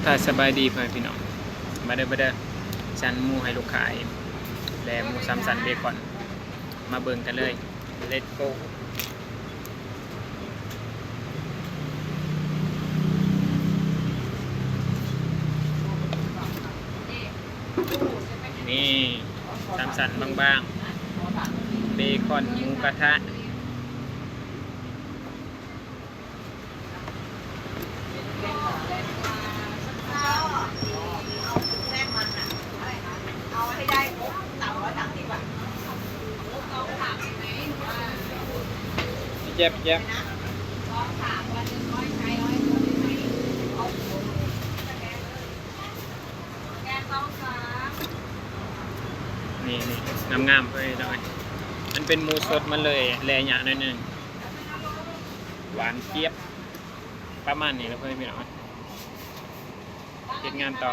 กาสบายดีเพื่อนพี่น้องมาเด้อสันหมูให้ลูกค้าและหมูสามสันเบคอนมาเบิ่งกันเลย Let's go นี่สามสันบางๆเบคอนหมูกระทะเอาให้ได้ครบ330 บาทเราถามไหมว่า พี่แจ๊บลองถามวันหนึ่งร้อยใช้100คนไหมเอาแกงต้องนี่งามๆเพื่อนหน่อยมันเป็นหมูสดมันเลยแลหยาหน่อยนึงหวานเจี๊ยบประมาณนี้แล้วเพื่อนพี่น้องเฮ็ดงานต่อ